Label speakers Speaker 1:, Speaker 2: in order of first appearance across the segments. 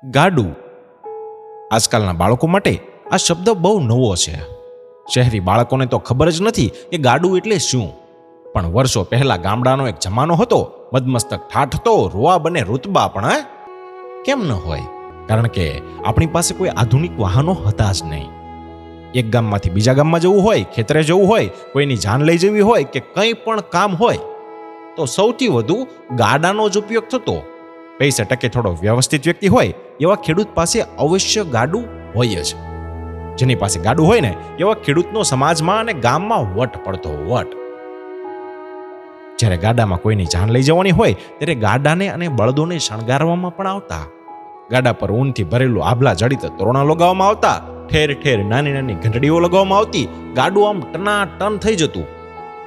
Speaker 1: ગાડું. આજકાલના બાળકો માટે આ શબ્દ બહુ નવો છે. શહેરી બાળકોને તો ખબર જ નથી કે ગાડું એટલે શું. પણ વર્ષો પહેલા ગામડાનો એક જમાનો હતો. મદમસ્તક ઠાઠ તો રોવા બને રૂતબા પણ કેમ ન હોય? કારણ કે આપણી પાસે કોઈ આધુનિક વાહનો હતા જ નહીં. એક ગામમાંથી બીજા ગામમાં જવું હોય, ખેતરે જવું હોય, કોઈની જાન લઈ જવી હોય કે કંઈ પણ કામ હોય તો સૌથી વધુ ગાડાનો જ ઉપયોગ થતો. પૈસા ટકે થોડો વ્યવસ્થિત વ્યક્તિ હોય એવા ખેડૂત પાસે અવશ્ય ગાડું હોય જ. જેની પાસે ગાડું હોય ને એવા ખેડૂતનો સમાજમાં અને ગામમાં વટ પડતો વટ. જ્યારે ગાડામાં કોઈની જાન લઈ જવાની હોય ત્યારે ગાડાને અને બળદોને શણગારવામાં પણ આવતા. ગાડા પર ઊનથી ભરેલું આભલા જડિત તોરણા લગાવવામાં આવતા. ઠેર ઠેર નાની નાની ઘંટડીઓ લગાવવામાં આવતી. ગાડું આમ ટનાટન થઈ જતું.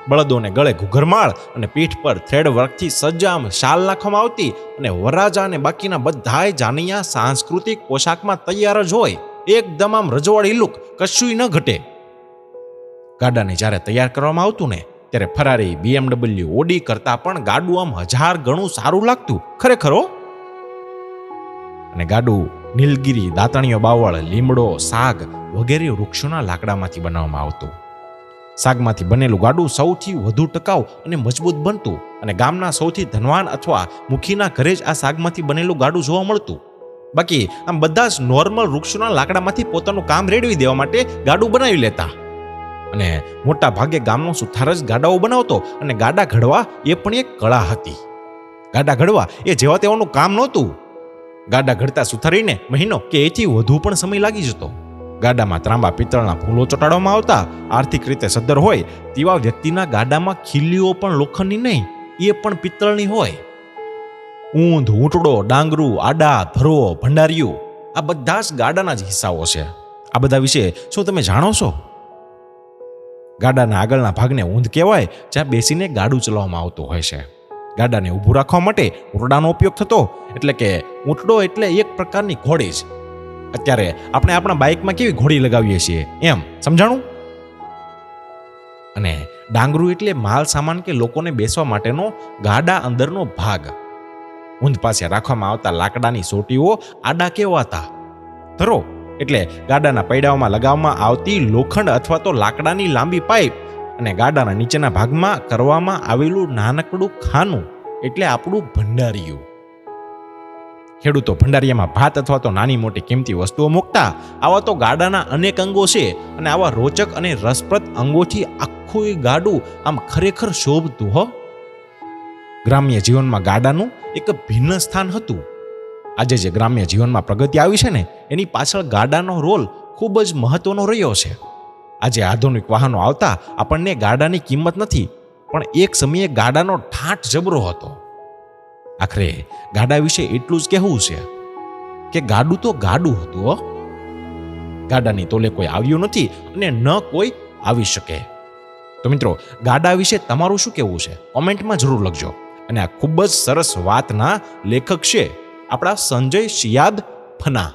Speaker 1: બળદોને ગળે ઘૂઘરમાળ અને પીઠ પર થ્રેડ વર્કથી સજ્જામ શાલ નાખવામાં આવતી અને વરરાજા અને બાકીના બધાય જાનૈયા સાંસ્કૃતિક પોશાકમાં તૈયાર જ હોય. એકદમ આમ રજવાડી લુક, કશુંય ન ઘટે. ગાડાને જ્યારે તૈયાર કરવામાં આવતું ને ત્યારે ફરારી BMW ઓડી કરતા પણ ગાડું આમ 1000 ગણું સારું લાગતું ખરેખર. અને ગાડું નીલગિરી, દાતણીયો બાવળ, લીમડો, સાગ વગેરે વૃક્ષોના લાકડામાંથી બનાવવામાં આવતું. સાગમાંથી બનેલું ગાડું સૌથી વધુ ટકાઉ અને મજબૂત બનતું અને ગામના સૌથી ધનવાન અથવા મુખીના ઘરે જ આ સાગમાંથી બનેલું ગાડું જોવા મળતું. બાકી આમ બધા જ નોર્મલ વૃક્ષોના લાકડામાંથી પોતાનું કામ રેડવી દેવા માટે ગાડું બનાવી લેતા. અને મોટા ભાગે ગામનો સુથાર જ ગાડાઓ બનાવતો અને ગાડા ઘડવા એ પણ એક કળા હતી. ગાડા ઘડવા એ જેવા તેવાનું કામ નહોતું. ગાડા ઘડતા સુથારીને મહિનો કે એથી વધુ પણ સમય લાગી જતો. ગાડામાં ત્રાંબા પિત્તળના ફૂલો ચોંટાડવામાં આવતા. આર્થિક રીતે સદ્ધર હોય તેવા વ્યક્તિના ગાડામાં ખીલીઓ પણ લોખંડની નહીં, એ પણ પિત્તળની હોય. ઊંધ, ઊંટડો, ડાંગરું, આડા, ભરવો, ભંડારીયું આ બધા જ ગાડાના જ હિસ્સાઓ છે. આ બધા વિશે શું તમે જાણો છો? ગાડાના આગળના ભાગને ઊંધ કહેવાય, જ્યાં બેસીને ગાડું ચલાવવામાં આવતું હોય છે. ગાડાને ઊભું રાખવા માટે ઊંટડાનો ઉપયોગ થતો. એટલે કે ઊંટડો એટલે એક પ્રકારની ઘોડી જ. અત્યારે આપણે આપણા બાઇકમાં કેવી ઘોડી લગાવીએ છીએ એમ, સમજાણું? અને ડાંગરું એટલે માલ સામાન કે લોકોને બેસવા માટેનો ગાડા અંદરનો ભાગ. ઊંધ પાસે રાખવામાં આવતા લાકડાની સોટીઓ આડા કહેવાતા. ધરો એટલે ગાડાના પૈડાઓમાં લગાવવામાં આવતી લોખંડ અથવા તો લાકડાની લાંબી પાઇપ. અને ગાડાના નીચેના ભાગમાં કરવામાં આવેલું નાનકડું ખાનું એટલે આપણું ભંડારીયું. ખેડૂતો ભંડારીયામાં ભાત અથવા તો નાની મોટી કિંમતી વસ્તુઓ મૂકતા. આવા તો ગાડાના અનેક અંગો છે અને આવા રોચક અને રસપ્રદ અંગોથી આખું ગાડું આમ ખરેખર શોભતું. ગ્રામ્ય જીવનમાં ગાડાનું એક ભિન્ન સ્થાન હતું. આજે જે ગ્રામ્ય જીવનમાં પ્રગતિ આવી છે ને એની પાછળ ગાડાનો રોલ ખૂબ જ મહત્વનો રહ્યો છે. આજે આધુનિક વાહનો આવતા આપણને ગાડાની કિંમત નથી, પણ એક સમયે ગાડાનો ઠાઠ જબરો હતો. આખરે ગાડા વિશે એટલું જ કહેવું છે કે ગાડું તો ગાડું હતું. ગાડાની તોલે કોઈ આવ્યું નથી અને ન કોઈ આવી શકે. તો મિત્રો, ગાડા વિશે તમારું શું કહેવું છે કોમેન્ટમાં જરૂર લખજો. અને આ ખૂબ જ સરસ વાતના લેખક છે આપણા સંજય શિયાદ ફના.